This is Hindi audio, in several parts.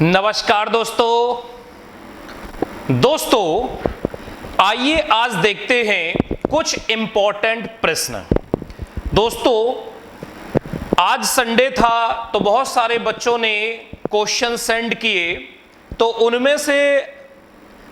नमस्कार दोस्तों आइए आज देखते हैं कुछ इंपॉर्टेंट प्रश्न। दोस्तों आज संडे था तो बहुत सारे बच्चों ने क्वेश्चन सेंड किए, तो उनमें से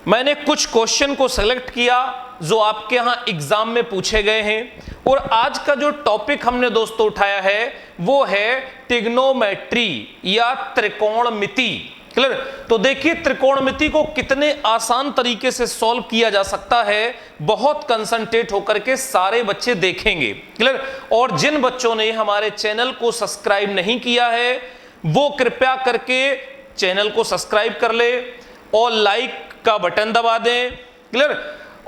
मैंने कुछ क्वेश्चन को सेलेक्ट किया जो आपके यहाँ एग्जाम में पूछे गए हैं। और आज का जो टॉपिक हमने दोस्तों उठाया है वो है ट्रिग्नोमेट्री या त्रिकोणमिति। क्लियर? तो देखिए त्रिकोणमिति को कितने आसान तरीके से सॉल्व किया जा सकता है, बहुत कंसंट्रेट होकर के सारे बच्चे देखेंगे। क्लियर? और जिन बच्चों ने हमारे चैनल को सब्सक्राइब नहीं किया है वो कृपया करके चैनल को सब्सक्राइब कर ले और लाइक का बटन दबा दें। क्लियर?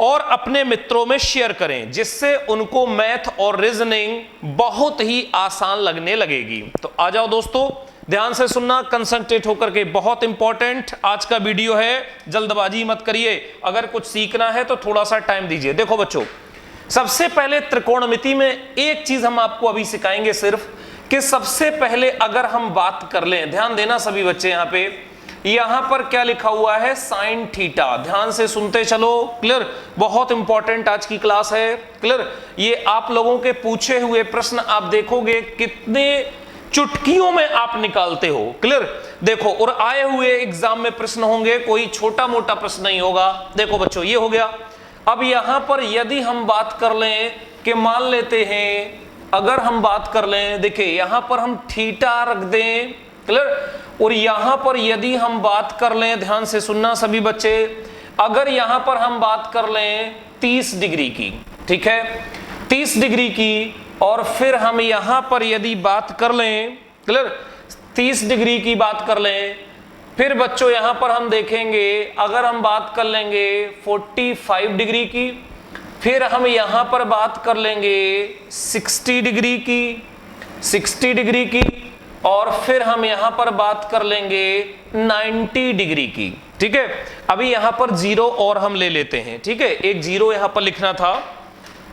और अपने मित्रों में शेयर करें जिससे उनको मैथ और रीजनिंग बहुत ही आसान लगने लगेगी। तो आ जाओ दोस्तों, ध्यान से सुनना, कंसंट्रेट होकर के, बहुत इंपॉर्टेंट आज का वीडियो है। जल्दबाजी मत करिए, अगर कुछ सीखना है तो थोड़ा सा टाइम दीजिए। देखो बच्चों, सबसे पहले त्रिकोणमिति में एक चीज हम आपको अभी सिखाएंगे सिर्फ, कि सबसे पहले अगर हम बात कर लें, ध्यान देना सभी बच्चे, यहां पर क्या लिखा हुआ है, साइन थीटा। ध्यान से सुनते चलो। क्लियर? बहुत इंपॉर्टेंट आज की क्लास है। क्लियर? ये आप लोगों के पूछे हुए प्रश्न आप देखोगे कितने चुटकियों में आप निकालते हो। क्लियर? देखो, और आए हुए एग्जाम में प्रश्न होंगे, कोई छोटा मोटा प्रश्न नहीं होगा। देखो बच्चों, ये हो गया। अब यहां पर यदि हम बात कर लें कि मान लेते हैं, अगर हम बात कर लें, देखिए यहां पर हम थीटा रख दें। क्लियर? और यहां पर यदि हम बात कर लें, ध्यान से सुनना सभी बच्चे, अगर यहां पर हम बात कर लें 30 डिग्री की, ठीक है, 30 डिग्री की, और फिर हम यहां पर यदि बात कर लें, क्लियर, 30 डिग्री की बात कर लें, फिर बच्चों यहां पर हम देखेंगे, अगर हम बात कर लेंगे 45 डिग्री की, फिर हम यहां पर बात कर लेंगे 60 डिग्री की, 60 डिग्री की, और फिर हम यहां पर बात कर लेंगे 90 डिग्री की। ठीक है, अभी यहां पर जीरो और हम ले लेते हैं। ठीक है, एक जीरो यहां पर लिखना था,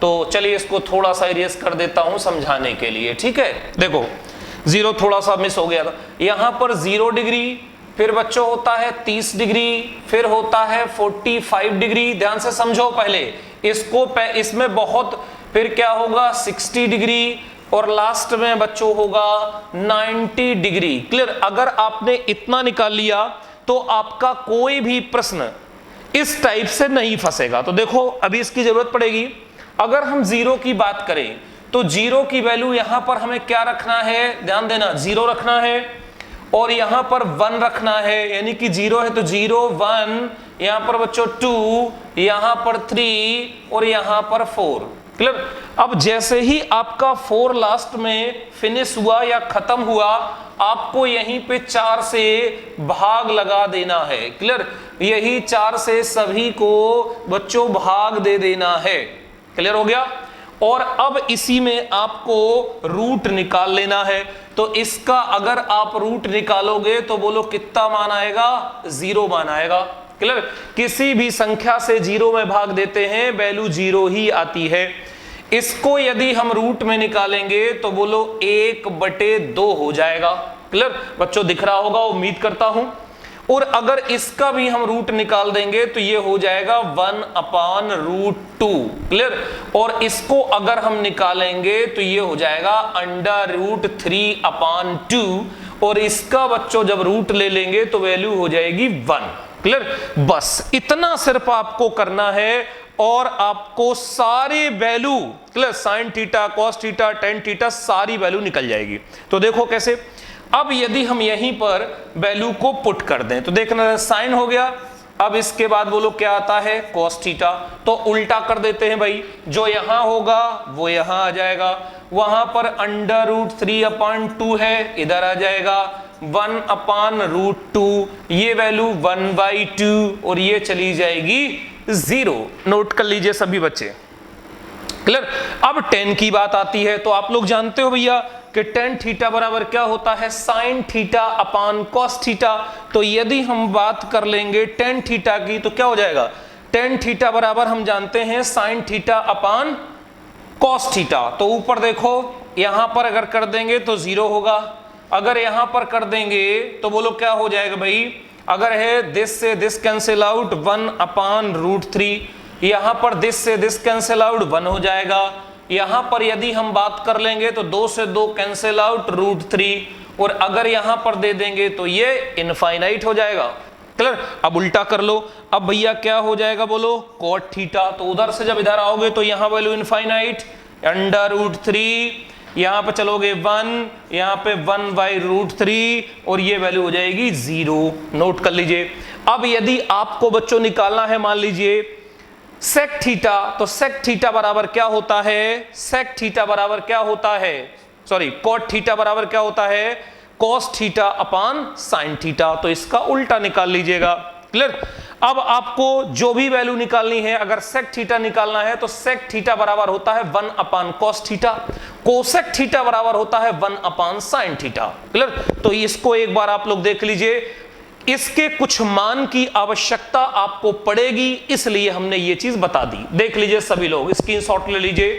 तो चलिए इसको थोड़ा सा इरेज कर देता हूं समझाने के लिए। ठीक है, देखो जीरो थोड़ा सा मिस हो गया था। यहां पर 0 डिग्री, फिर बच्चों होता है 30 डिग्री, फिर होता है 45 डिग्री। ध्यान से समझो पहले इसको, इसमें बहुत, फिर क्या होगा 60 डिग्री, और लास्ट में बच्चों होगा 90 डिग्री। क्लियर? अगर आपने इतना निकाल लिया तो आपका कोई भी प्रश्न इस टाइप से नहीं फंसेगा। तो देखो अभी इसकी जरूरत पड़ेगी। अगर हम जीरो की बात करें तो जीरो की वैल्यू यहां पर हमें क्या रखना है, ध्यान देना, जीरो रखना है, और यहां पर 1 रखना है, यानी कि जीरो है तो 0 1, यहां पर बच्चों 2, यहां पर 3, और यहां पर 4। क्लियर? अब जैसे ही आपका 4 लास्ट में फिनिश हुआ या खत्म हुआ, आपको यहीं पे 4 से भाग लगा देना है। क्लियर? यही 4 से सभी को बच्चों भाग दे देना है। क्लियर हो गया? और अब इसी में आपको रूट निकाल लेना है। तो इसका अगर आप रूट निकालोगे तो बोलो कितना मान आएगा, 0 मान आएगा। क्लियर? किसी भी संख्या से 0 में भाग देते हैं, वैल्यू 0 ही आती है। इसको यदि हम रूट में निकालेंगे तो बोलो 1/2 हो जाएगा। क्लियर? बच्चों दिख रहा होगा, उम्मीद करता हूं। और अगर इसका भी हम रूट निकाल देंगे तो ये हो जाएगा 1/√2। क्लियर? और इसको अगर हम निकालेंगे तो ये हो जाएगा √3/2, और इसका बच्चों जब रूट ले लेंगे तो वैल्यू हो जाएगी 1। क्लियर? बस इतना सिर्फ आपको करना है और आपको सारी value, clear, sine theta, cos theta, tan theta, सारी वैल्यू निकल जाएगी। तो देखो कैसे। अब यदि हम यहीं पर वैल्यू को पुट कर दें तो देखना, साइन हो गया, अब इसके बाद बोलो क्या आता है, कॉस थीटा। तो उल्टा कर देते हैं भाई, जो यहां होगा वो यहां आ जाएगा, वहां पर √3/2 है, इधर आ जाएगा 1/√2, ये वैल्यू 1/2, और ये चली जाएगी 0। नोट कर लीजिए सभी बच्चे। क्लियर? अब tan की बात आती है, तो आप लोग जानते हो भैया कि tan थीटा बराबर क्या होता है, sine theta upon cos theta. तो यदि हम बात कर लेंगे tan थीटा की तो क्या हो जाएगा, tan थीटा बराबर हम जानते हैं sine theta upon cos theta. तो ऊपर देखो, यहां पर अगर कर देंगे तो 0 होगा, अगर यहां पर कर देंगे तो बोलो क्या हो जाएगा भाई, अगर है दिस से दिस कैंसिल आउट 1/√3, यहां पर दिस से दिस कैंसिल आउट 1 हो जाएगा। यहां पर यदि हम बात कर लेंगे तो 2 से 2 कैंसिल आउट √3, और अगर यहां पर दे देंगे तो ये इनफाइनाइट हो जाएगा। क्लियर? अब उल्टा कर लो, अब भैया क्या हो जाएगा बोलो, cot थीटा। तो उधर से जब इधर आओगे तो यहां वैल्यू इनफाइनाइट √3, यहां पे चलोगे 1, यहां पे 1/√3, और ये वैल्यू हो जाएगी 0। नोट कर लीजिए। अब यदि आपको बच्चों निकालना है, मान लीजिए सेक थीटा, तो सेक थीटा बराबर क्या होता है, सेक थीटा बराबर क्या होता है, सॉरी कॉट थीटा बराबर क्या होता है, cos theta upon sine theta. तो इसका उल्टा निकाल लीजिएगा। क्लियर? अब आपको जो भी वैल्यू निकालनी है, अगर सेक थीटा निकालना है तो सेक थीटा बराबर होता है 1/cos थीटा, कोसेक थीटा बराबर होता है 1/sin थीटा। क्लियर? तो इसको एक बार आप लोग देख लीजिए, इसके कुछ मान की आवश्यकता आपको पड़ेगी, इसलिए हमने ये चीज बता दी। देख लीजिए सभी लोग, स्क्रीनशॉट ले लीजिए।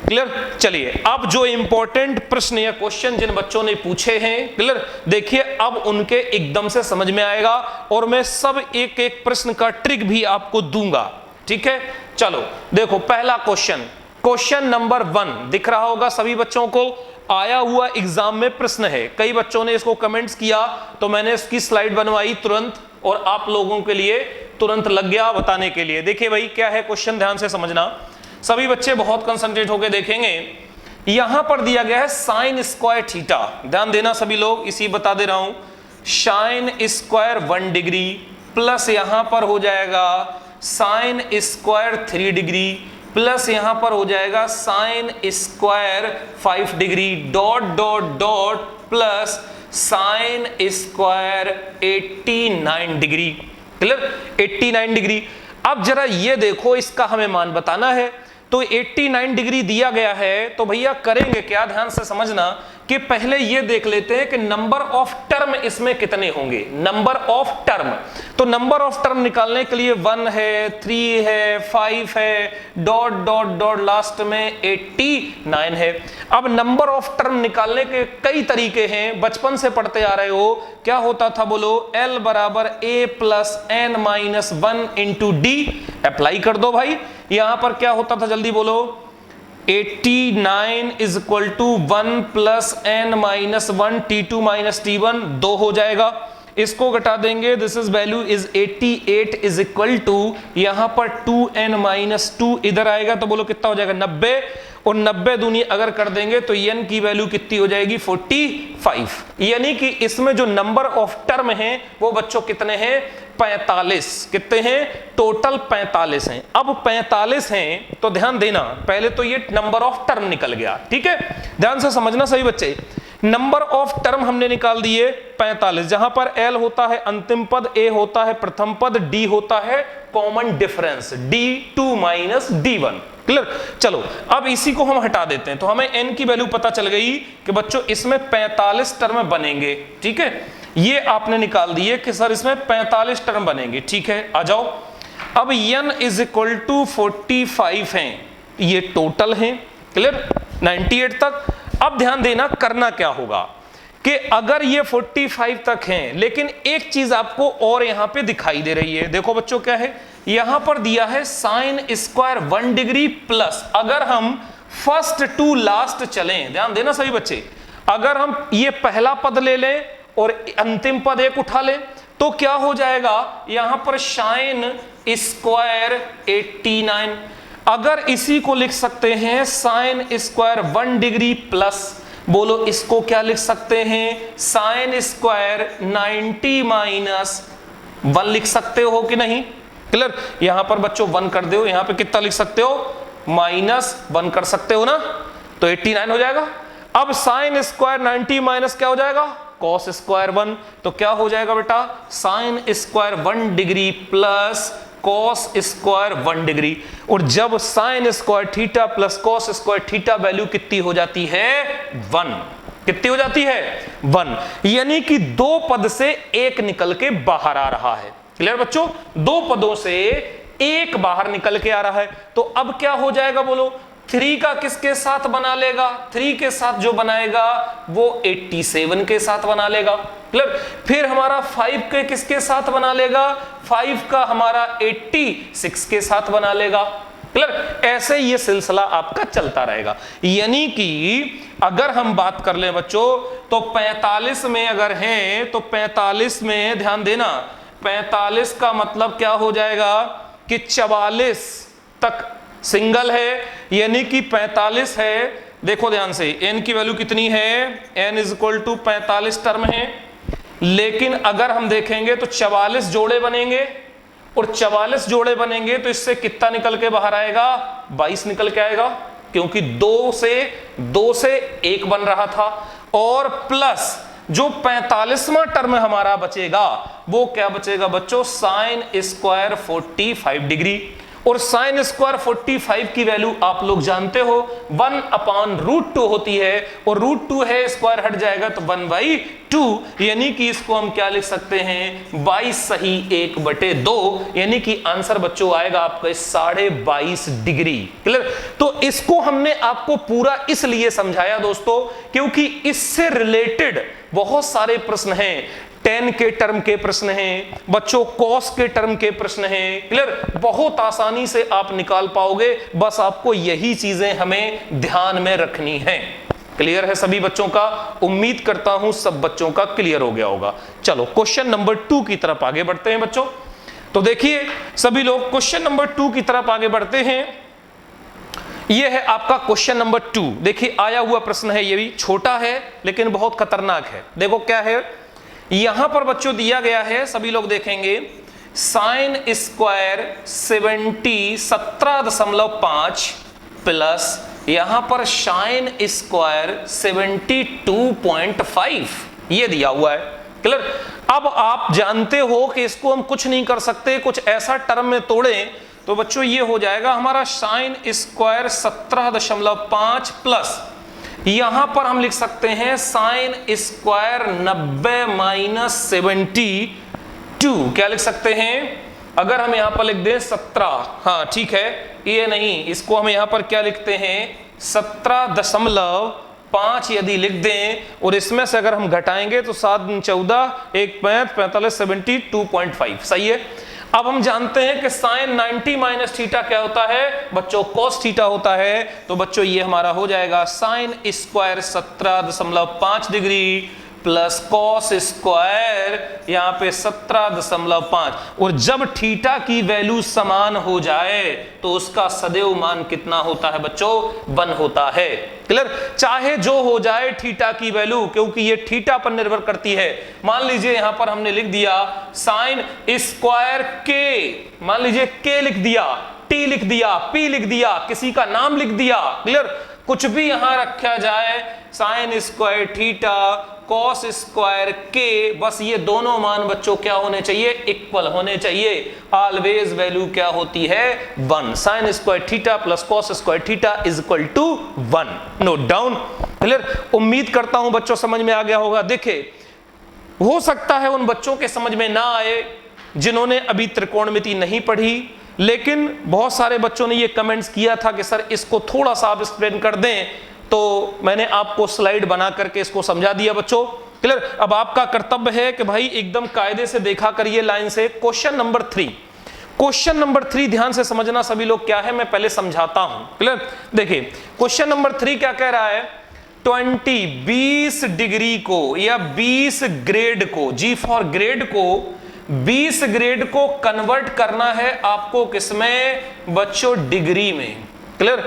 क्लियर? चलिए अब जो इंपॉर्टेंट प्रश्न या क्वेश्चन जिन बच्चों ने पूछे हैं, क्लियर, देखिए अब उनके एकदम से समझ में आएगा, और मैं सब एक एक प्रश्न का ट्रिक भी आपको दूंगा। ठीक है, चलो देखो पहला क्वेश्चन, क्वेश्चन नंबर 1 दिख रहा होगा सभी बच्चों को, आया हुआ एग्जाम में प्रश्न है। कई बच्चों ने इसको कमेंट्स किया तो मैंने इसकी स्लाइड बनवाई तुरंत, और आप लोगों के लिए तुरंत लग गया बताने के लिए। देखिए भाई क्या है क्वेश्चन, ध्यान से समझना, सभी बच्चे बहुत कंसंट्रेट होकर देखेंगे। यहां पर दिया गया है साइन स्क्वायर थीटा, ध्यान देना सभी लोग, इसी बता दे रहा हूं, साइन स्क्वायर 1 डिग्री प्लस यहां पर हो जाएगा साइन स्क्वायर 3 डिग्री प्लस यहां पर हो जाएगा sine square 5 degree dot dot dot plus sine square 89 degree. Clear? 89 degree. अब जरा ये देखो, इसका हमें मान बताना है, तो 89 डिग्री दिया गया है, तो भैया करेंगे क्या, ध्यान से समझना, कि पहले ये देख लेते हैं कि नंबर ऑफ टर्म इसमें कितने होंगे। नंबर ऑफ टर्म, तो नंबर ऑफ टर्म निकालने के लिए 1 है, 3 है, 5 है, डॉट डॉट डॉट लास्ट में 89 है। अब नंबर ऑफ टर्म निकालने के कई तरीके हैं, बचपन से पढ़ते आ रहे हो, क्या होता था बोलो, L बराबर A plus n-1 into D, apply कर दो भाई। यहां पर क्या होता था जल्दी बोलो, 89 is equal to 1 plus n-1 t2 minus t1, 2 हो जाएगा। इसको घटा देंगे, this is value is 88 is equal to, यहां पर 2n-2 इधर आएगा तो बोलो कितना हो जाएगा 90, और 90 दूनी अगर कर देंगे तो n की वैल्यू कितनी हो जाएगी 45। यानी कि इसमें जो नंबर ऑफ टर्म हैं वो बच्चों कितने हैं 45। कितने हैं टोटल 45 हैं। अब 45 हैं तो ध्यान देना, पहले तो ये नंबर ऑफ टर्म निकल गया, ठीक है, ध्यान से समझना सभी बच्चे। नंबर ऑफ टर्म हमने निकाल दिए 45, जहां पर L होता है अंतिम पद, A होता है प्रथम पद, D होता है common difference, D2 minus D1। Clear? चलो अब इसी को हम हटा देते हैं, तो हमें n की वैल्यू पता चल गई कि बच्चों इसमें 45 टर्म बनेंगे। ठीक है, ये आपने निकाल दिए कि सर इसमें 45 टर्म बनेंगे। ठीक है, आ जाओ। अब n इज इक्वल टू 45 हैं, ये टोटल हैं। क्लियर? 98 तक। अब ध्यान देना करना क्या होगा कि अगर ये 45 तक हैं, लेकिन एक चीज आपको और यहां पे दिखाई दे रही है, देखो बच्चों क्या है, यहां पर दिया है साइन स्क्वायर 1 डिग्री प्लस, अगर हम फर्स्ट टू लास्ट चलें, ध्यान देना सभी बच्चे, अगर हम ये पहला पद ले लें और अंतिम पद एक उठा लें तो क्या हो जाएगा, यहां पर साइन स्क्वायर 89, अगर इसी को लिख सकते हैं साइन स्क्वायर 1 डिग्री प्लस, बोलो इसको क्या लिख सकते हैं साइन स्क्वायर 90 माइनस 1 लिख सकते हो कि नहीं। क्लियर? यहां पर बच्चों 1 कर दो, यहां पे कितना लिख सकते हो -1 कर सकते हो ना, तो 89 हो जाएगा। अब साइन स्क्वायर 90 माइनस क्या हो जाएगा कॉस स्क्वायर 1, तो क्या हो जाएगा बेटा sine square 1 degree plus cos square 1 degree, और जब sign square theta plus cos square theta value कितनी हो जाती है 1, कितनी हो जाती है 1, यानी कि 2 पद से एक निकल के बाहर आ रहा है। क्लियर बच्चों? 2 पदों से एक बाहर निकल के आ रहा है, तो अब क्या हो जाएगा बोलो 3 का किसके साथ बना लेगा? 3 के साथ जो बनाएगा वो 87 के साथ बना लेगा। क्लियर? फिर हमारा 5 के किसके साथ बना लेगा? 5 का हमारा 86 के साथ बना लेगा। क्लियर? ऐसे ये सिलसिला आपका चलता रहेगा। यानी कि अगर हम बात कर लें बच्चों तो 45 में अगर हैं तो 45 में ध्यान देना, 45 का मतलब क्या हो जाएगा कि 44 तक सिंगल है, यानी कि 45 है। देखो ध्यान से, n की वैल्यू कितनी है? n is equal to 45 term है। लेकिन अगर हम देखेंगे तो 44 जोड़े बनेंगे, और 44 जोड़े बनेंगे तो इससे कितना निकल के बाहर आएगा? 22 निकल के आएगा, क्योंकि 2 से 1 बन रहा था। और प्लस जो 45वां टर्म हमारा बचेगा वो क्या बचेगा बच्चों? Sine square 45 degree. और साइन स्क्वायर 45 की वैल्यू आप लोग जानते हो 1/√2 होती है, और √2 है, स्क्वायर हट जाएगा तो 1/2, यानी कि इसको हम क्या लिख सकते हैं? 22 सही 1/2, यानी कि आंसर बच्चों आएगा आपका 22.5 डिग्री। क्लियर? तो इसको हमने आपको पूरा इसलिए समझाया दोस्तों क्योंकि इससे रिलेटेड बहुत सारे प्रश्न हैं। tan के टर्म के प्रश्न हैं बच्चों, cos के टर्म के प्रश्न हैं। क्लियर? बहुत आसानी से आप निकाल पाओगे, बस आपको यही चीजें हमें ध्यान में रखनी है। क्लियर है सभी बच्चों का? उम्मीद करता हूं सब बच्चों का क्लियर हो गया होगा। चलो क्वेश्चन नंबर 2 की तरफ आगे बढ़ते हैं बच्चों। तो देखिए सभी लोग क्वेश्चन नंबर 2 की तरफ आगे बढ़ते हैं। यह है आपका क्वेश्चन नंबर 2। देखिए आया हुआ प्रश्न है, ये भी छोटा है लेकिन बहुत खतरनाक है। देखो क्या है यहां पर बच्चों दिया गया है, सभी लोग देखेंगे, साइन स्क्वायर 17.5 प्लस यहां पर साइन स्क्वायर 72.5 ये दिया हुआ है। क्लियर? अब आप जानते हो कि इसको हम कुछ नहीं कर सकते, कुछ ऐसा टर्म में तोड़ें तो बच्चों ये हो जाएगा हमारा साइन स्क्वायर 17.5 प्लस यहां पर हम लिख सकते हैं साइन स्क्वायर 90 - 72। क्या लिख सकते हैं? अगर हम यहां पर लिख दें 17, हाँ ठीक है, ये नहीं, इसको हम यहां पर क्या लिखते हैं? 17.5 यदि लिख दें, और इसमें से अगर हम घटाएंगे तो 7 × 14 1 5 45 72.5 सही है। अब हम जानते हैं कि साइन 90 - थीटा क्या होता है बच्चों? cos थीटा होता है। तो बच्चों ये हमारा हो जाएगा sine square 17.5 degree plus cos square यहाँ पे 17.5, और जब थीटा की वैल्यू समान हो जाए तो उसका सदैव मान कितना होता है बच्चों? 1 होता है। क्लियर? चाहे जो हो जाए थीटा की वैल्यू, क्योंकि ये थीटा पर निर्भर करती है। मान लीजिए यहां पर हमने लिख दिया साइन स्क्वायर के, मान लीजिए के लिख दिया, टी लिख दिया, पी लिख दिया, किसी का नाम लिख दिया। क्लियर? कुछ भी यहां रखा जाए, sign square theta cos square के, बस ये दोनों मान बच्चों क्या होने चाहिए? इक्वल होने चाहिए। ऑलवेज वैल्यू क्या होती है? 1। Sine square theta plus cos square theta is equal to 1। Note down. Clear? उम्मीद करता हूं बच्चों समझ में आ गया होगा। देखिए हो सकता है उन बच्चों के समझ में ना आए जिन्होंने अभी त्रिकोणमिति नहीं पढ़ी, लेकिन बहुत सारे बच्चों ने ये कमेंट्स किया था कि सर इसको थोड़ा सा आप एक्सप्लेन कर दें, तो मैंने आपको स्लाइड बना करके इसको समझा दिया बच्चों। क्लियर? अब आपका कर्तव्य है कि भाई एकदम कायदे से देखा करिए लाइन से। क्वेश्चन नंबर 3, क्वेश्चन नंबर 3 ध्यान से समझना सभी लोग क्या है, मैं पहले समझाता हूं। क्लियर? देखिए क्वेश्चन नंबर 3 क्या कह रहा है? 20 डिग्री को या 20 ग्रेड को, जी फॉर ग्रेड को, 20 ग्रेड को कन्वर्ट करना है आपको किसमें बच्चों? डिग्री में। क्लियर?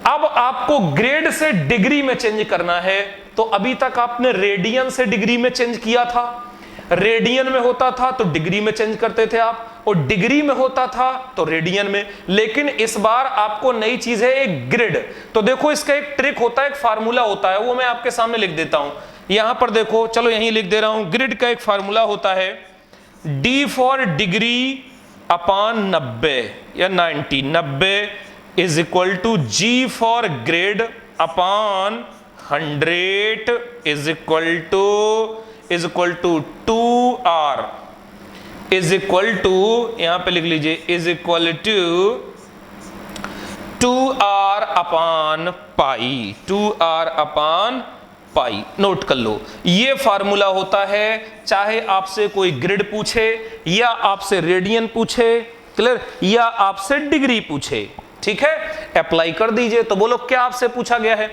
अब आपको ग्रेड से डिग्री में चेंज करना है। तो अभी तक आपने रेडियन से डिग्री में चेंज किया था, रेडियन में होता था तो डिग्री में चेंज करते थे आप, और डिग्री में होता था तो रेडियन में। लेकिन इस बार आपको नई चीज है एक ग्रिड। तो देखो इसका एक ट्रिक होता है, एक फार्मूला होता है, वो मैं आपके सामने लिख देता हूं। यहां पर देखो, चलो यहीं लिख दे रहा हूं। ग्रिड का एक फार्मूला होता है d फॉर डिग्री अपॉन 90 या 90 is equal to g for grade upon 100 is equal to 2r is equal to, यहां पे लिख लीजिए, is equal to 2r upon pi, 2r upon pi. Note कर लो, ये फार्मूला होता है चाहे आपसे कोई ग्रिड पूछे या आपसे रेडियन पूछे, क्लियर, या आपसे डिग्री पूछे, ठीक है। अप्लाई कर दीजिए। तो बोलो क्या आपसे पूछा गया है,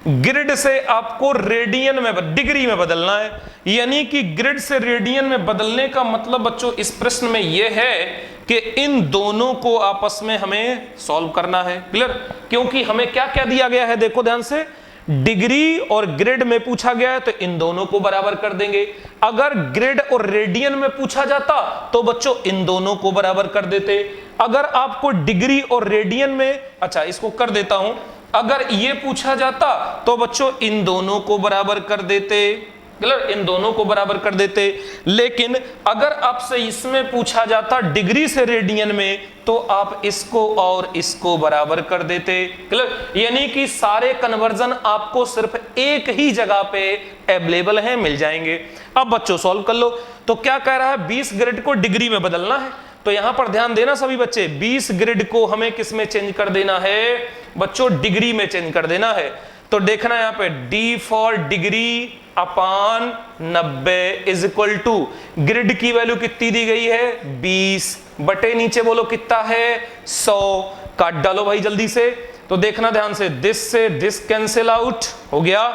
ग्रिड से आपको रेडियन में, डिग्री में बदलना है, यानी कि ग्रिड से रेडियन में बदलने का मतलब बच्चों इस प्रश्न में यह है कि इन दोनों को आपस में हमें सॉल्व करना है, क्लियर। क्योंकि हमें क्या क्या दिया गया है, देखो ध्यान से, डिग्री और ग्रिड में पूछा गया है तो इन दोनों को बराबर कर देंगे। अगर ग्रिड और रेडियन में पूछा जाता तो बच्चों इन दोनों को बराबर कर देते। अगर आपको डिग्री और रेडियन में, अच्छा इसको कर देता हूं, अगर ये पूछा जाता तो बच्चों इन दोनों को बराबर कर देते, इन दोनों को बराबर कर देते। लेकिन अगर आपसे इसमें पूछा जाता डिग्री से रेडियन में तो आप इसको और इसको बराबर कर देते, क्लियर। यानी कि सारे कन्वर्जन आपको सिर्फ एक ही जगह पे अवेलेबल हैं, मिल जाएंगे। अब बच्चों सॉल्व कर लो। तो क्या कह रहा है, 20 ग्रिड को डिग्री में बदलना है। तो यहां पर ध्यान देना सभी बच्चे, 20 ग्रिड को हमें किस में चेंज कर देना है बच्चों, डिग्री में चेंज कर देना है। तो देखना यहां पे d for degree upon 90 is equal to, grade की वैल्यू कितनी दी गई है 20 बटे नीचे बोलो कितना है 100, काट डालो भाई जल्दी से। तो देखना ध्यान से दिस कैंसिल आउट हो गया,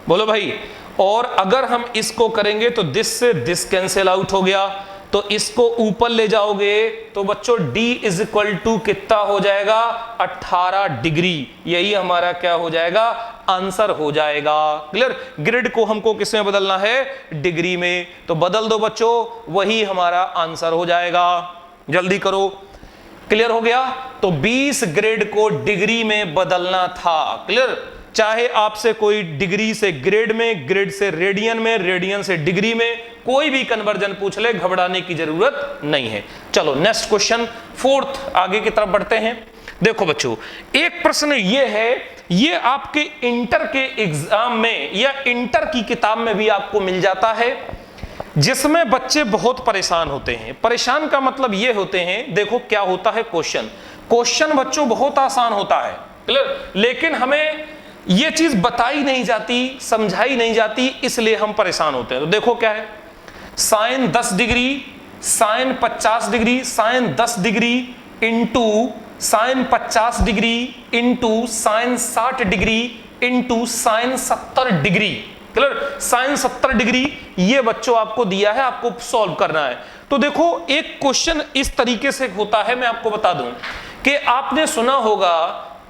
बोलो भाई। और अगर हम इसको करेंगे तो दिस से दिस कैंसिल आउट हो गया। तो इसको ऊपर ले जाओगे तो बच्चों d इज इक्वल टू कितना हो जाएगा 18 डिग्री। यही हमारा क्या हो जाएगा, आंसर हो जाएगा, क्लियर। ग्रिड को हमको किस में बदलना है, डिग्री में। तो बदल दो बच्चों, वही हमारा आंसर हो जाएगा। जल्दी करो, क्लियर हो गया। तो 20 ग्रिड को डिग्री में बदलना था, क्लियर। चाहे आपसे कोई डिग्री से ग्रेड में, ग्रेड से रेडियन में, रेडियन से डिग्री में कोई भी कन्वर्जन पूछ ले, घबराने की जरूरत नहीं है। चलो नेक्स्ट क्वेश्चन, फोर्थ, आगे की तरफ बढ़ते हैं। देखो बच्चों, एक प्रश्न ये है, ये आपके इंटर के एग्जाम में या इंटर की किताब में भी आपको मिल जाता है, जिसमें बच्चे बहुत परेशान होते हैं। परेशान का मतलब ये होते हैं, देखो क्या होता है, क्वेश्चन बच्चों बहुत आसान होता है, क्लियर, लेकिन हमें ये चीज बताई नहीं जाती, समझाई नहीं जाती, इसलिए हम परेशान होते हैं। तो देखो क्या है, sine 10 degree, sine 50 degree, sine 10 degree into sine 50 degree into sine 60 degree into sine 70 degree, clear. Sine 70 degree ये बच्चों आपको दिया है, आपको सॉल्व करना है। तो देखो एक क्वेश्चन इस तरीके से होता है, मैं आपको बता दूं कि आपने सुना होगा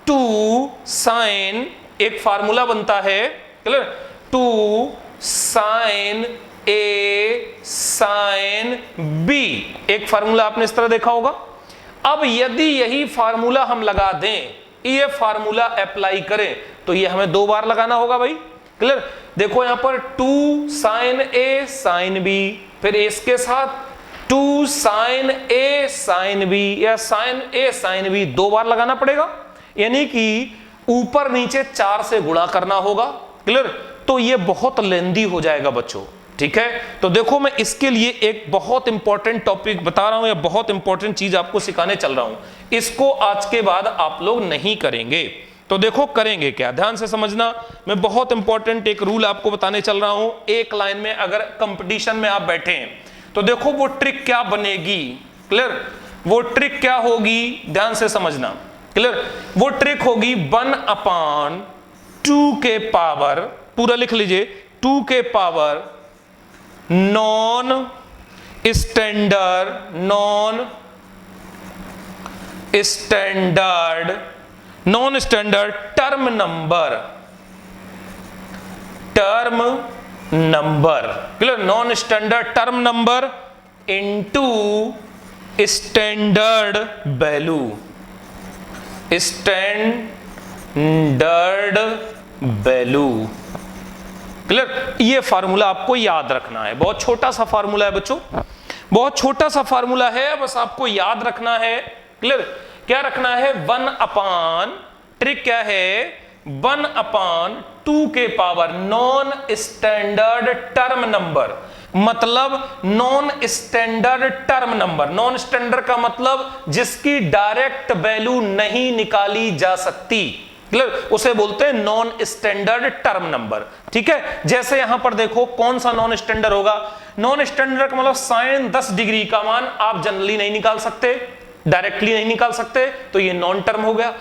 2 साइन, एक फार्मूला बनता है, क्लियर, 2 साइन ए साइन बी, एक फार्मूला आपने इस तरह देखा होगा। अब यदि यही फार्मूला हम लगा दें, ये फार्मूला अप्लाई करें, तो ये हमें 2 बार लगाना होगा भाई, क्लियर। देखो यहां पर 2 साइन ए साइन बी, फिर इसके साथ 2 साइन ए साइन बी या साइन ए साइन बी 2 बार लगाना पड़ेगा, यानी कि ऊपर नीचे 4 से गुणा करना होगा, क्लियर। तो ये बहुत लेंदी हो जाएगा बच्चों, ठीक है। तो देखो मैं इसके लिए एक बहुत इंपॉर्टेंट टॉपिक बता रहा हूं या बहुत इंपॉर्टेंट चीज आपको सिखाने चल रहा हूं, इसको आज के बाद आप लोग नहीं करेंगे। तो देखो करेंगे क्या, ध्यान से समझना। मैं बहुत इंपॉर्टेंट एक रूल आपको बताने चल रहा हूं। एक लाइन में अगर कंपटीशन में आप बैठे हैं तो देखो वो ट्रिक क्या बनेगी, क्लियर। वो ट्रिक क्या होगी, ध्यान से समझना, क्लियर। वो ट्रिक होगी 1/2 के पावर, पूरा लिख लीजिए, 2 के power non standard term number, clear. Non standard term number into standard value, clear. ये फार्मूला आपको याद रखना है, बहुत छोटा सा फार्मूला है बच्चों, बहुत छोटा सा फार्मूला है, बस आपको याद रखना है, क्लियर। क्या रखना है, 1/, ट्रिक क्या है, 1/2 के power non standard term number, मतलब non standard term number. Non standard का मतलब जिसकी डायरेक्ट वैल्यू नहीं निकाली जा सकती, क्लियर, उसे बोलते हैं नॉन स्टैंडर्ड टर्म नंबर। ठीक है, जैसे यहां पर देखो कौन सा नॉन स्टैंडर्ड होगा, नॉन स्टैंडर्ड का मतलब साइन 10 डिग्री का मान आप जनरली नहीं निकाल सकते, डायरेक्टली नहीं निकाल सकते, तो ये नॉन टर्म हो गया।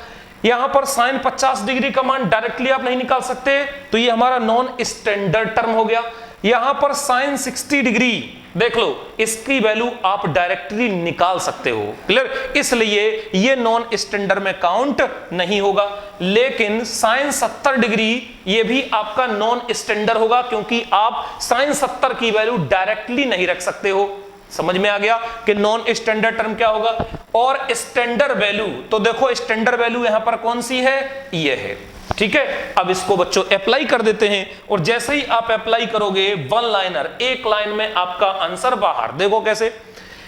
यहां पर साइन 50 डिग्री का मान डायरेक्टली आप नहीं निकाल सकते, तो ये हमारा नॉन स्टैंडर्ड टर्म हो गया। यहां पर साइन 60 डिग्री देख लो, इसकी वैल्यू आप डायरेक्टली निकाल सकते हो, क्लियर, इसलिए ये नॉन स्टैंडर्ड में काउंट नहीं होगा। लेकिन साइन 70 डिग्री ये भी आपका नॉन स्टैंडर्ड होगा, क्योंकि आप साइन 70 की वैल्यू डायरेक्टली नहीं रख सकते हो। समझ में आ गया कि नॉन स्टैंडर्ड टर्म क्या होगा। और स्टैंडर्ड वैल्यू, तो देखो स्टैंडर्ड वैल्यू यहां पर कौन सी है, ये है। ठीक है, अब इसको बच्चों अप्लाई कर देते हैं, और जैसे ही आप अप्लाई करोगे वन लाइनर, एक लाइन में आपका आंसर बाहर। देखो कैसे,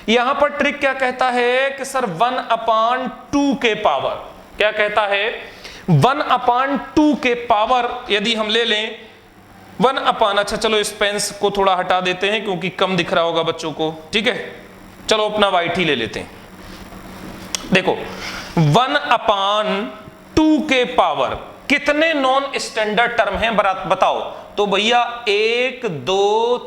यहां पर ट्रिक क्या कहता है कि सर 1/2 के पावर, क्या कहता है 1/2 के पावर, यदि हम ले लें 1/, अच्छा चलो इस पेंस को थोड़ा हटा देते हैं क्योंकि कम दिख रहा होगा बच्चों को। ठीक है, चलो अपना वाइट ही ले लेते हैं। देखो 1/2 के पावर कितने नॉन स्टैंडर्ड टर्म हैं बताओ। तो भैया 1 2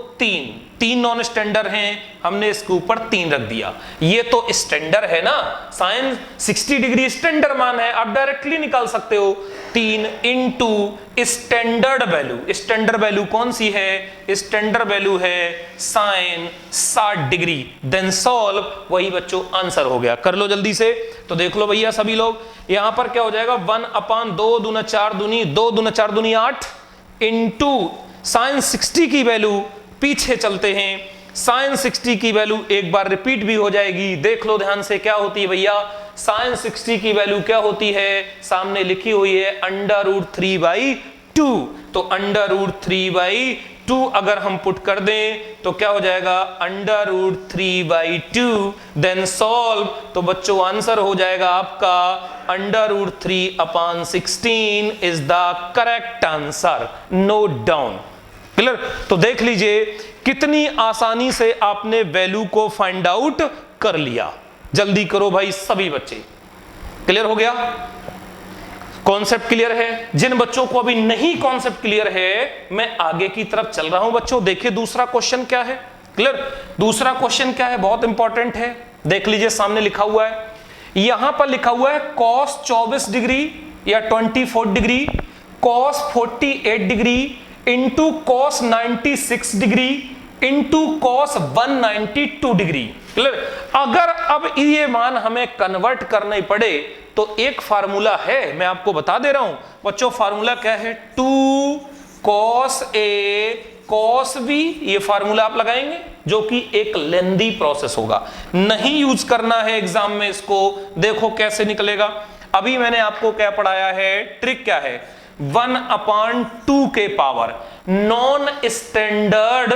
3 नॉन स्टैंडर्ड हैं, हमने इसके ऊपर 3 रख दिया। ये तो स्टैंडर्ड है ना, साइन 60 डिग्री स्टैंडर्ड मान है, आप डायरेक्टली निकाल सकते हो। 3 into standard value, standard value कौन सी है, स्टैंडर्ड वैल्यू है साइन 60 डिग्री, देन सॉल्व, वही बच्चों आंसर हो गया। कर लो जल्दी से। तो देख लो भैया सभी लोग, यहां पर क्या हो जाएगा 1/2 दूना 4 दूनी 2 दूना 4 दूनी 8 इंटू साइन 60 की वैल्यू, पीछे चलते हैं, साइन 60 की वैल्यू एक बार रिपीट भी हो जाएगी। देख लो ध्यान से क्या होती है भैया, साइन 60 की वैल्यू क्या होती है, सामने लिखी हुई है √3/2। तो √3/2 अगर हम पुट कर दें तो क्या हो जाएगा √3/2, देन सॉल्व, तो बच्चों आंसर हो जाएगा आपका √3/16 is the correct answer. Note down, clear. तो देख लीजिए कितनी आसानी से आपने वैल्यू को फाइंड आउट कर लिया। जल्दी करो भाई सभी बच्चे, क्लियर हो गया, कॉन्सेप्ट क्लियर है। जिन बच्चों को अभी नहीं कॉन्सेप्ट क्लियर है, मैं आगे की तरफ चल रहा हूं बच्चों। देखिए दूसरा क्वेश्चन क्या है, क्लियर। दूसरा क्वेश्चन क्या है, बहुत इंपॉर्टेंट है, देख लीजिए सामने लिखा हुआ है, यहां पर लिखा हुआ है cos 24 डिग्री या 24 degree, cos 48 degree into cos 96 degree into cos 192 degree, clear. अगर अब ये मान हमें कन्वर्ट करने पड़े तो एक फार्मूला है, मैं आपको बता दे रहा हूं बच्चों। फार्मूला क्या है, 2 cos A cos B, ये फार्मूला आप लगाएंगे, जो कि एक लेंदी प्रोसेस होगा, नहीं यूज करना है एग्जाम में इसको। देखो कैसे निकलेगा। अभी मैंने आपको क्या पढ़ाया है, ट्रिक क्या है, 1/2 के power non standard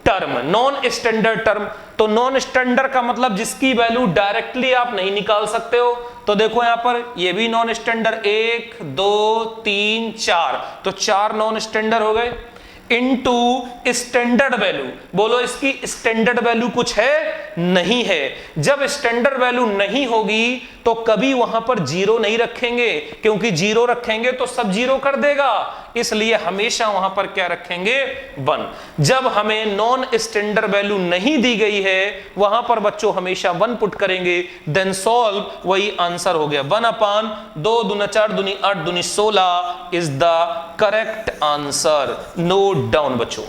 term, non standard term. तो नॉन स्टैंडर्ड का मतलब जिसकी वैल्यू डायरेक्टली आप नहीं निकाल सकते हो। तो देखो यहां पर ये भी नॉन स्टैंडर्ड, 1 2 3 4, तो 4 नॉन स्टैंडर्ड हो गए, इनटू स्टैंडर्ड वैल्यू। बोलो इसकी स्टैंडर्ड वैल्यू कुछ है, नहीं है। जब स्टैंडर्ड वैल्यू नहीं होगी तो कभी वहां पर 0 नहीं रखेंगे, क्योंकि 0 रखेंगे तो सब 0 कर देगा, इसलिए हमेशा वहां पर क्या रखेंगे 1। जब हमें नॉन स्टैंडर्ड वैल्यू नहीं दी गई है वहां पर बच्चों हमेशा 1 पुट करेंगे, देन सॉल्व, वही आंसर हो गया। 1/2 दूना 4 दूनी 8 दूनी 16 is the correct answer. Note down बच्चों,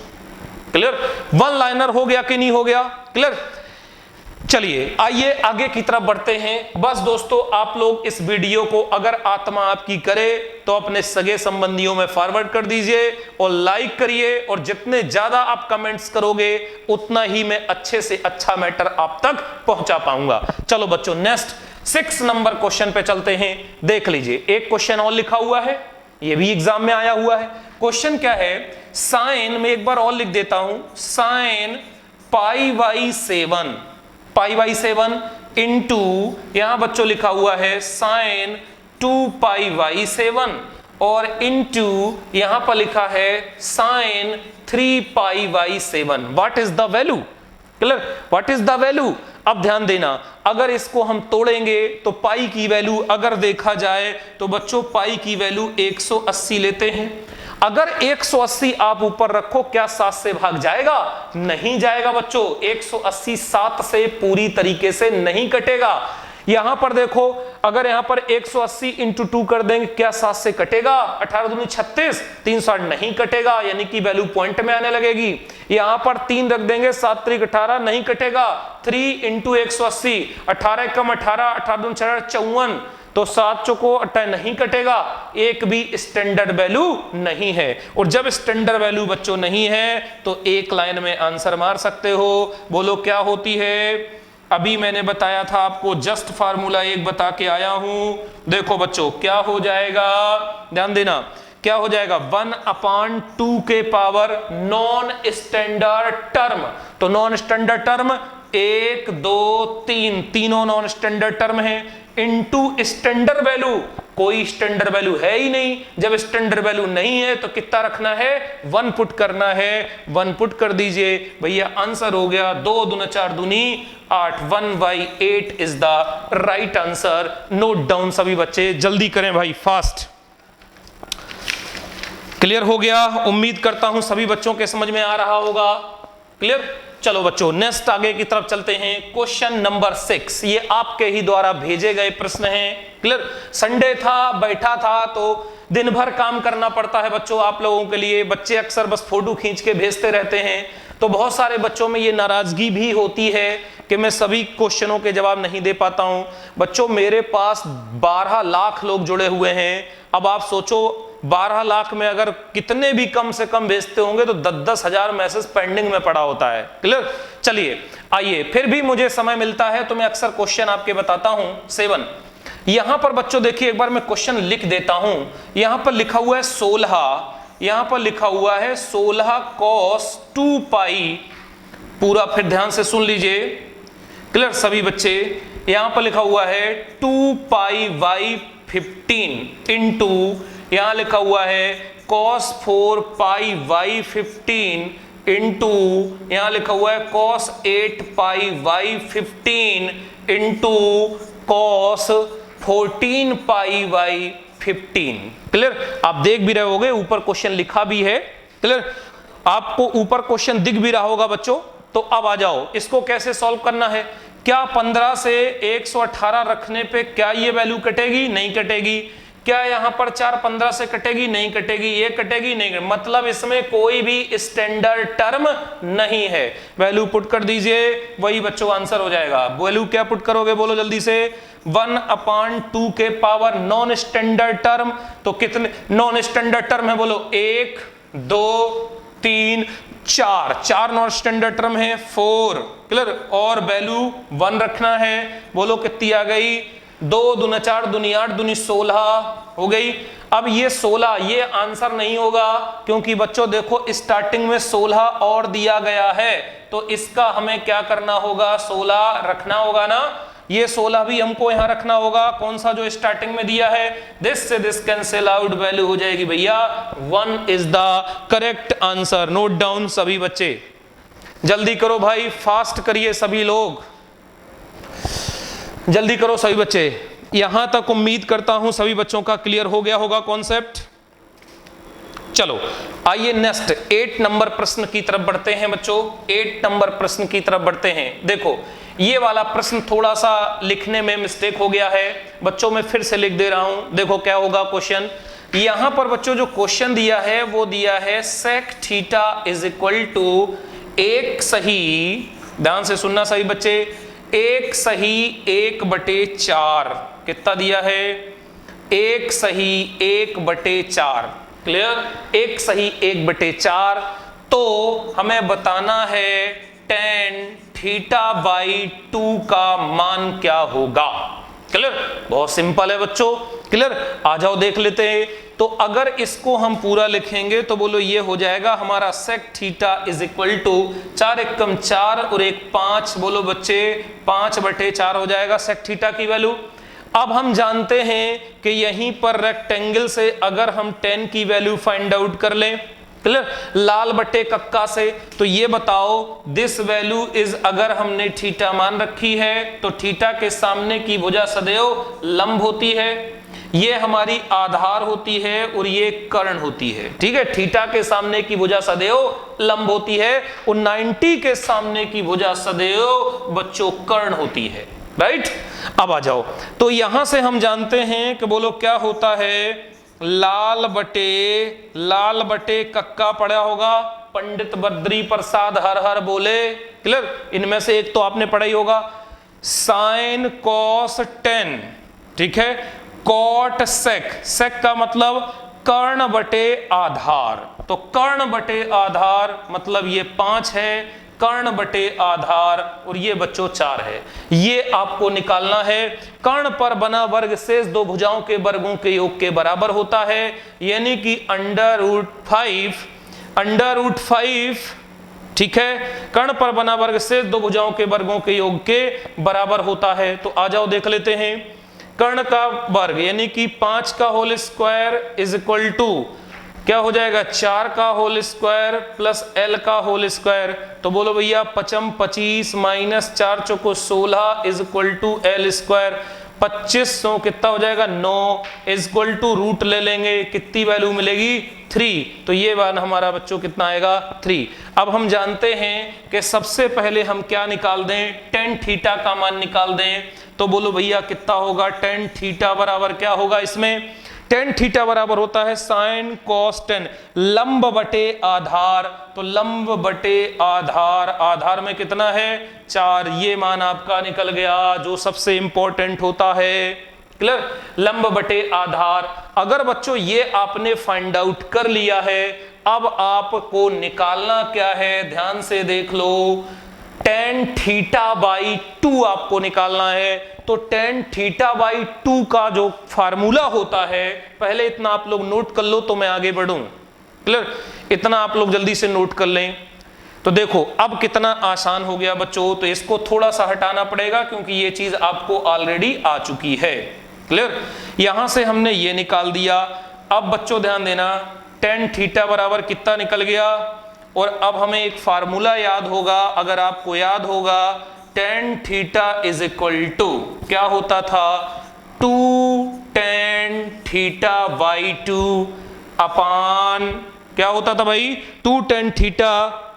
क्लियर। वन लाइनर हो गया कि नहीं हो गया, क्लियर। चलिए आइए आगे की तरफ बढ़ते हैं। बस दोस्तों आप लोग इस वीडियो को अगर आत्मा आपकी करे तो अपने सगे संबंधियों में फॉरवर्ड कर दीजिए और लाइक करिए, और जितने ज्यादा आप कमेंट्स करोगे उतना ही मैं अच्छे से अच्छा मैटर आप तक पहुंचा पाऊंगा। चलो बच्चों नेक्स्ट 6 नंबर क्वेश्चन पे चलते हैं। देख लीजिए एक क्वेश्चन और लिखा हुआ है, ये भी एग्जाम में आया हुआ है। क्वेश्चन क्या है, साइन, में एक बार और लिख देता हूं, साइन π/7 इंटू, यहां बच्चों लिखा हुआ है साइन 2π/7 और इंटू यहां पर लिखा है sine 3π/7। What is the value, clear, what is the value. अब ध्यान देना, अगर इसको हम तोड़ेंगे तो पाई की वैल्यू अगर देखा जाए तो बच्चों पाई की वैल्यू 180 लेते हैं। अगर 180 आप ऊपर रखो, क्या 7 से भाग जाएगा? नहीं जाएगा बच्चों, 180 7 से पूरी तरीके से नहीं कटेगा। यहां पर देखो, अगर यहां पर 180 इंटू 2 कर देंगे, क्या 7 से कटेगा? 18 दूनी 36, 360 नहीं कटेगा, यानी कि वैल्यू पॉइंट में आने लगेगी। यहां पर 3 रख देंगे, 7 3 18 नहीं कटेगा। 3 इंटू 180, 18 कम 18, 18 दूनी 54, तो 7 चौको 18 नहीं कटेगा। एक भी स्टैंडर्ड वैल्यू नहीं है, और जब स्टैंडर्ड वैल्यू बच्चों नहीं है तो एक लाइन में आंसर मार सकते हो। बोलो क्या होती है? अभी मैंने बताया था आपको, जस्ट फार्मूला एक बता के आया हूं। देखो बच्चों क्या हो जाएगा, ध्यान देना, क्या हो जाएगा? 1/2 के पावर नॉन स्टैंडर्ड टर्म। तो नॉन स्टैंडर्ड टर्म 1 2 3 तीनों नॉन स्टैंडर्ड टर्म है, इनटू स्टैंडर्ड वैल्यू, कोई स्टैंडर्ड वैल्यू है ही नहीं। जब स्टैंडर्ड वैल्यू नहीं है तो कितना रखना है? 1 पुट करना है। 1 पुट कर दीजिए भैया, आंसर हो गया 2 दूना 4 दूनी 8, 1/8 is the right answer. Note down सभी बच्चे, जल्दी करें भाई, फास्ट। क्लियर हो गया? उम्मीद करता हूं सभी बच्चों के समझ में आ रहा होगा। क्लियर? चलो बच्चों नेक्स्ट आगे की तरफ चलते हैं। क्वेश्चन नंबर 6, ये आपके ही द्वारा भेजे गए प्रश्न हैं। क्लियर? संडे था, बैठा था तो दिन भर काम करना पड़ता है बच्चों आप लोगों के लिए। बच्चे अक्सर बस फोटो खींच के भेजते रहते हैं, तो बहुत सारे बच्चों में ये नाराजगी भी होती है कि मैं सभी क्वेश्चनों के जवाब नहीं दे पाता हूं। बच्चों मेरे पास 12 लाख लोग जुड़े हुए हैं। अब आप सोचो 12 लाख में अगर कितने भी कम से कम भेजते होंगे तो 10-10 हजार मैसेज पेंडिंग में पड़ा होता है। क्लियर? चलिए आइए, फिर भी मुझे समय मिलता है तो मैं अक्सर क्वेश्चन आपके बताता हूं। 7 यहां पर बच्चों देखिए, एक बार मैं क्वेश्चन लिख देता हूं। यहां पर लिखा हुआ है 16, यहां पर लिखा हुआ है 16 cos 2 पाई, पूरा फिर ध्यान से सुन लीजिए। क्लियर सभी बच्चे? यहां पर लिखा हुआ है 2 पाई y 15 इंटू, यहां लिखा हुआ है cos 4 पाई y 15 इंटू, यहां लिखा हुआ है cos 8 पाई y 15 इंटू cos 14 पाई y 15। क्लियर? आप देख भी रहे होगे, ऊपर क्वेश्चन लिखा भी है। क्लियर? आपको ऊपर क्वेश्चन दिख भी रहा होगा बच्चों। तो अब आ जाओ, इसको कैसे सॉल्व करना है। क्या 15 से 118 रखने पे क्या ये वैल्यू कटेगी? नहीं कटेगी। क्या यहां पर 4 15 से कटेगी? नहीं कटेगी। ये कटेगी? नहीं कटेगी। मतलब इसमें कोई भी स्टैंडर्ड टर्म नहीं है। वैल्यू पुट कर दीजिए, वही बच्चों आंसर हो जाएगा। वैल्यू क्या पुट करोगे बोलो जल्दी से? 1/2 के पावर नॉन स्टैंडर्ड टर्म, तो कितने नॉन स्टैंडर्ड टर्म है बोलो? 1 2 3 4, 4 नॉन स्टैंडर्ड टर्म है, 4। क्लियर? और वैल्यू 1 रखना है। बोलो कितनी आ गई? 2 दूना 4 दूनी 8 दूनी 16 हो गई। अब ये 16 ये आंसर नहीं होगा, क्योंकि बच्चों देखो स्टार्टिंग में 16 और दिया गया है, तो इसका हमें क्या करना होगा? 16 रखना होगा ना। ये 16 भी हमको यहां रखना होगा। कौन सा? जो स्टार्टिंग में दिया है। दिस से दिस कैंसिल आउट, वैल्यू हो जाएगी भैया 1 is the correct answer. Note down सभी बच्चे, जल्दी करो भाई, फास्ट करिए सभी लोग, जल्दी करो सभी बच्चे। यहां तक उम्मीद करता हूं सभी बच्चों का क्लियर हो गया होगा कॉन्सेप्ट। चलो आइए नेक्स्ट 8 नंबर प्रश्न की तरफ बढ़ते हैं बच्चों। 8 नंबर प्रश्न की तरफ बढ़ते हैं। देखो ये वाला प्रश्न थोड़ा सा लिखने में मिस्टेक हो गया है बच्चों, मैं फिर से लिख दे रहा हूं। देखो क्या होगा क्वेश्चन। यहां पर बच्चों जो क्वेश्चन दिया है वो दिया है sec theta is equal to एक सही, ध्यान से सुनना सही बच्चे, एक सही 1/4। कितना दिया है? 1 सही 1/4। क्लियर? 1 सही 1/4। तो हमें बताना है tan θ/2 का मान क्या होगा। क्लियर? बहुत सिंपल है बच्चों। क्लियर? आ जाओ देख लेते हैं। तो अगर इसको हम पूरा लिखेंगे तो बोलो ये हो जाएगा हमारा sec theta is equal to 4 एकम 4 और 1 5, बोलो बच्चे 5/4 हो जाएगा sec थीटा की वैल्यू। अब हम जानते हैं कि यहीं पर रेक्टेंगल से अगर हम tan की वैल्यू फाइंड आउट कर लें, क्लियर, लाल बटे कक्का से। तो ये बताओ दिस वैल्यू इज, अगर हमने थीटा मान रखी है तो थीटा के सामने की भुजा सदैव लंब होती है, ये हमारी आधार होती है और ये कर्ण होती है। ठीक है, थीटा के सामने की भुजा सदैव लंब होती है और 90 के सामने की भुजा सदैव बच्चों कर्ण होती है। राइट, अब आ जाओ, तो यहां से हम जानते हैं कि बोलो क्या होता है, लाल बटे कक्का पढ़ा होगा, पंडित बद्री प्रसाद हर हर बोले। क्लियर, इनमें से एक तो आपने पढ़ा ही होगा, साइन कॉस टेन। ठीक है, कॉट सेक का मतलब कर्ण बटे आधार, तो कर्ण बटे आधार मतलब ये 5 है, कर्ण बटे आधार और ये बच्चों 4 है। ये आपको निकालना है। कर्ण पर बना वर्ग शेष दो भुजाओं के वर्गों के योग के बराबर होता है, यानी कि √5। ठीक है, कर्ण पर बना वर्ग शेष दो भुजाओं के वर्गों के योग के बराबर होता है। तो आ जाओ देख लेते हैं, कर्ण का वर्ग यानी कि 5 का whole square is equal to क्या हो जाएगा, 4 का होल स्क्वायर प्लस l का होल स्क्वायर। तो बोलो भैया 5 25 माइनस 4 चौको 16 is equal to l square. 2500 कितना हो जाएगा, 9 इज इक्वल टू रूट ले लेंगे, कितनी वैल्यू मिलेगी, 3। तो ये मान हमारा बच्चों कितना आएगा, 3। अब हम जानते हैं कि सबसे पहले हम क्या निकाल दें, टेन थीटा का मान निकाल दें। तो बोलो भैया कितना होगा, टेन थीटा बराबर क्या होगा, इसमें टेन थीटा बराबर होता है साइन कॉस टेन, लंब बटे आधार। तो लंब बटे आधार, आधार में कितना है, 4। ये मान आपका निकल गया जो सबसे इंपॉर्टेंट होता है। क्लियर, लंब बटे आधार। अगर बच्चों ये आपने फाइंड आउट कर लिया है, अब आपको निकालना क्या है, ध्यान से देख लो, टेन थीटा बाई 2 आपको निकालना है। तो टेन थीटा बाई 2 का जो फार्मूला होता है, पहले इतना आप लोग नोट कर लो तो मैं आगे बढ़ूं। क्लियर, इतना आप लोग जल्दी से नोट कर लें। तो देखो अब कितना आसान हो गया बच्चों, तो इसको थोड़ा सा हटाना पड़ेगा क्योंकि ये चीज आपको ऑलरेडी आ चुकी है। क्लियर, यहां से हमने ये निकाल दिया। अब बच्चों ध्यान देना, टेन थीटा बराबर कितना निकल गया, और अब हमें एक फार्मूला याद होगा, अगर आपको याद होगा, tan theta is equal to क्या होता था, 2 टेन थीटा बाई 2 अपान क्या होता था भाई, 2 टेन थीटा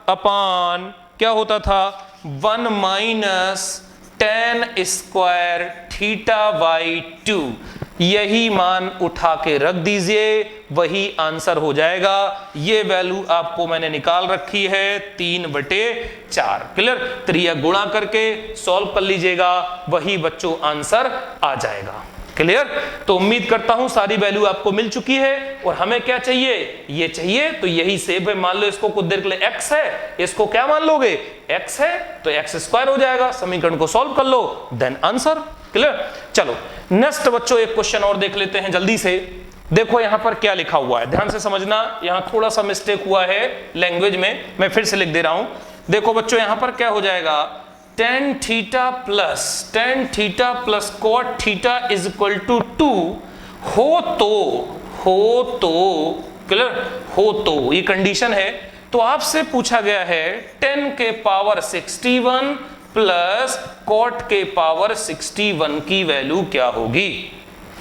अपान क्या होता था, 1 minus ten square theta by 2। यही मान उठा के रख दीजिए, वही आंसर हो जाएगा। ये वैल्यू आपको मैंने निकाल रखी है 3/4। क्लियर, त्रिया गुणा करके सॉल्व कर लीजिएगा, वही बच्चों आंसर आ जाएगा। क्लियर, तो उम्मीद करता हूं सारी वैल्यू आपको मिल चुकी है। और हमें क्या चाहिए, ये चाहिए, तो यही सेव है। मान लो इसको कुछ देर के लिए x है, इसको क्या मान लोगे, x है, तो x स्क्वायर हो जाएगा। समीकरण को सॉल्व कर लो, देन आंसर। क्लियर, चलो नेक्स्ट बच्चों एक क्वेश्चन और देख लेते हैं जल्दी से। देखो यहां पर क्या लिखा हुआ है, ध्यान से समझना, यहां थोड़ा सा मिस्टेक हुआ है लैंग्वेज में, मैं फिर से लिख दे रहा हूं। देखो बच्चों यहां पर क्या हो जाएगा, tan theta plus cot theta is equal to 2 हो तो ये कंडीशन है। तो आपसे पूछा गया है 10 के पावर 61 प्लस कॉट के पावर 61 की वैल्यू क्या होगी।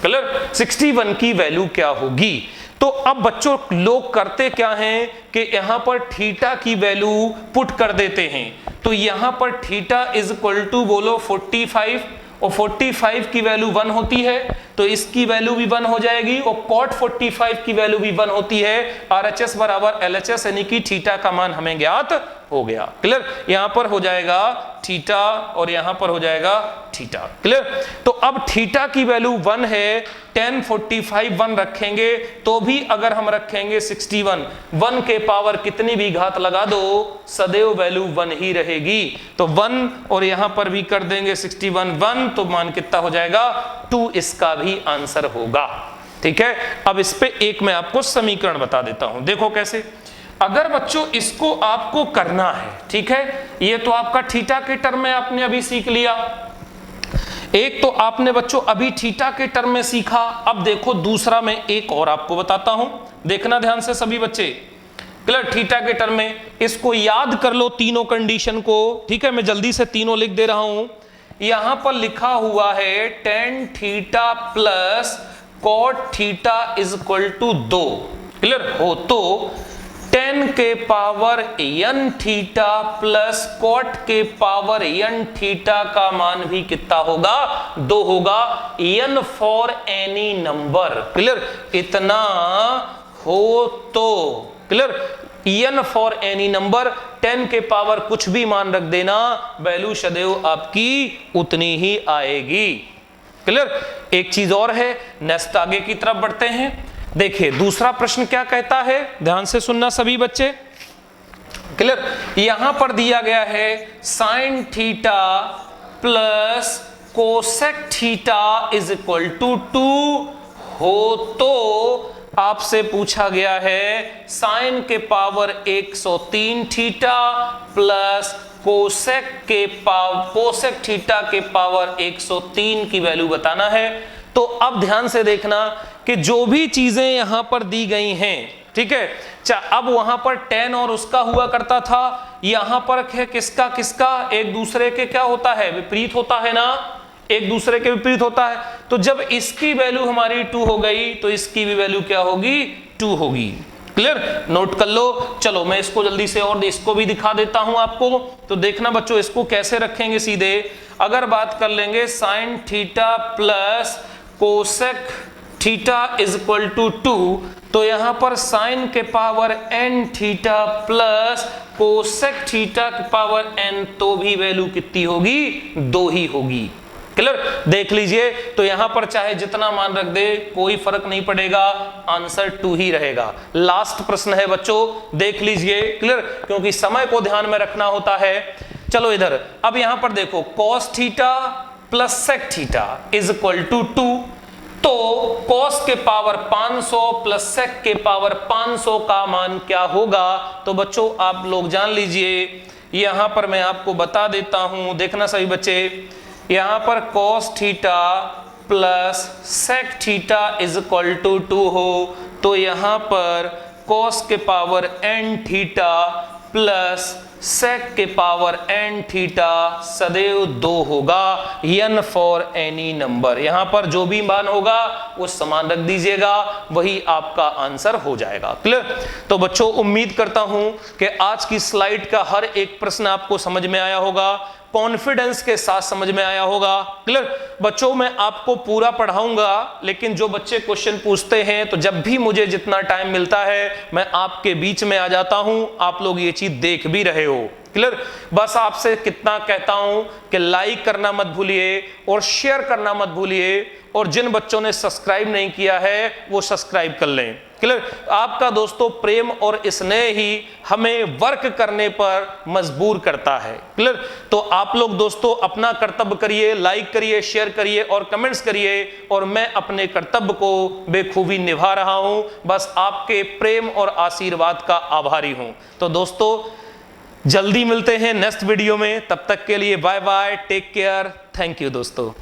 क्लियर, 61 की वैल्यू क्या होगी। तो अब बच्चों लोग करते क्या हैं कि यहां पर थीटा की वैल्यू पुट कर देते हैं। तो यहां पर थीटा इज इक्वल टू बोलो 45, और 45 की वैल्यू 1 होती है, तो इसकी वैल्यू भी 1 हो जाएगी, और कॉट 45 की वैल्यू भी 1 होती है। RHS बराबर LHS, यानी कि थीटा का मान हमें ज्ञात हो गया। क्लियर, यहां पर हो जाएगा थीटा और यहां पर हो जाएगा थीटा। क्लियर, तो अब थीटा की वैल्यू 1 है, 10 45 1 रखेंगे तो भी अगर हम रखेंगे 61, 1 के पावर कितनी भी घात लगा दो सदैव वैल्यू 1 ही रहेगी। तो 1 और यहां पर भी कर देंगे 61 1, तो मान कितना हो जाएगा 2, इसका भी आंसर होगा। ठीक है, अब इस पे एक मैं आपको समीकरण बता देता हूं, देखो कैसे। अगर बच्चों इसको आपको करना है, ठीक है, ये तो आपका थीटा के टर्म में आपने अभी सीख लिया, एक तो आपने बच्चों अभी थीटा के टर्म में सीखा। अब देखो दूसरा मैं एक और आपको बताता हूं, देखना ध्यान से सभी बच्चे। क्लियर, थीटा के टर्म में। इसको याद कर लो तीनों कंडीशन को, ठीक है। मैं जल्दी से तीनों लिख दे रहा हूं। यहां पर लिखा हुआ है tan theta plus cot theta is equal to 2, clear हो। तो 10 के power n theta plus cot के पावर n थीटा का मान भी कितना होगा, 2 होगा। n for any number, clear, इतना हो तो, clear, n for any number 10 के पावर कुछ भी मान रख देना, वैल्यू सदैव आपकी उतनी ही आएगी, क्लियर। एक चीज और है, नेक्स्ट आगे की तरफ बढ़ते हैं। देखिए दूसरा प्रश्न क्या कहता है, ध्यान से सुनना सभी बच्चे, क्लियर। यहां पर दिया गया है sine theta plus cosec theta is equal to 2 हो तो आपसे पूछा गया है साइन के power 103 theta plus cosec theta के पावर 103 की वैल्यू बताना है। तो अब ध्यान से देखना कि जो भी चीजें यहां पर दी गई हैं, ठीक है, अब वहां पर 10 और उसका हुआ करता था, यहां पर है किसका किसका, एक दूसरे के क्या होता है, विपरीत होता है ना, एक दूसरे के विपरीत होता है। तो जब इसकी वैल्यू हमारी 2 हो गई तो इसकी भी वैल्यू क्या होगी, 2 होगी, क्लियर, नोट कर लो। चलो मैं इसको जल्दी से और इसको भी दिखा देता हूं आपको। तो देखना बच्चों इसको कैसे रखेंगे सीधे, अगर बात कर लेंगे sine theta plus cosec theta is equal to 2, तो यहां पर साइन के power n theta plus cosec theta के पावर n, तो भी वैल्यू कितनी होगी, 2 ही होगी, क्लियर। देख लीजिए, तो यहां पर चाहे जितना मान रख दे कोई फर्क नहीं पड़ेगा, आंसर 2 ही रहेगा। लास्ट प्रश्न है बच्चों, देख लीजिए, क्लियर, क्योंकि समय को ध्यान में रखना होता है। चलो इधर, अब यहां पर देखो cos theta plus sec theta is equal to 2, तो कॉस के पावर 500 प्लस सेक के पावर 500 का मान क्या होगा। तो बच्चों आप लोग जान लीजिए, यहां पर मैं आपको बता देता हूं, देखना सही बच्चे, यहां पर cos theta plus sec theta is equal to 2 हो, तो यहां पर कॉस के power n theta plus sec के पावर n थीटा सदैव 2 होगा, n फॉर एनी नंबर। यहां पर जो भी मान होगा वो समान रख दीजिएगा, वही आपका आंसर हो जाएगा, क्लियर। तो बच्चों उम्मीद करता हूं कि आज की स्लाइड का हर एक प्रश्न आपको समझ में आया होगा, कॉन्फिडेंस के साथ समझ में आया होगा, क्लियर। बच्चों मैं आपको पूरा पढ़ाऊंगा, लेकिन जो बच्चे क्वेश्चन पूछते हैं तो जब भी मुझे जितना टाइम मिलता है मैं आपके बीच में आ जाता हूं, आप लोग ये चीज देख भी रहे हो, क्लियर। बस आपसे कितना कहता हूं कि लाइक करना मत भूलिए और शेयर करना मत भूलिए, और जिन बच्चों ने सब्सक्राइब नहीं किया है वो सब्सक्राइब कर लें, क्लियर। आपका दोस्तों प्रेम और स्नेह ही हमें वर्क करने पर मजबूर करता है, क्लियर। तो आप लोग दोस्तों अपना कर्तव्य करिए, लाइक करिए, शेयर करिए और कमेंट्स करिए, और मैं अपने कर्तव्य को बेखूबी निभा रहा हूं, बस आपके प्रेम और आशीर्वाद का आभारी हूं। तो दोस्तों जल्दी मिलते हैं नेक्स्ट वीडियो में, तब तक के लिए bye bye, take care, thank you दोस्तों।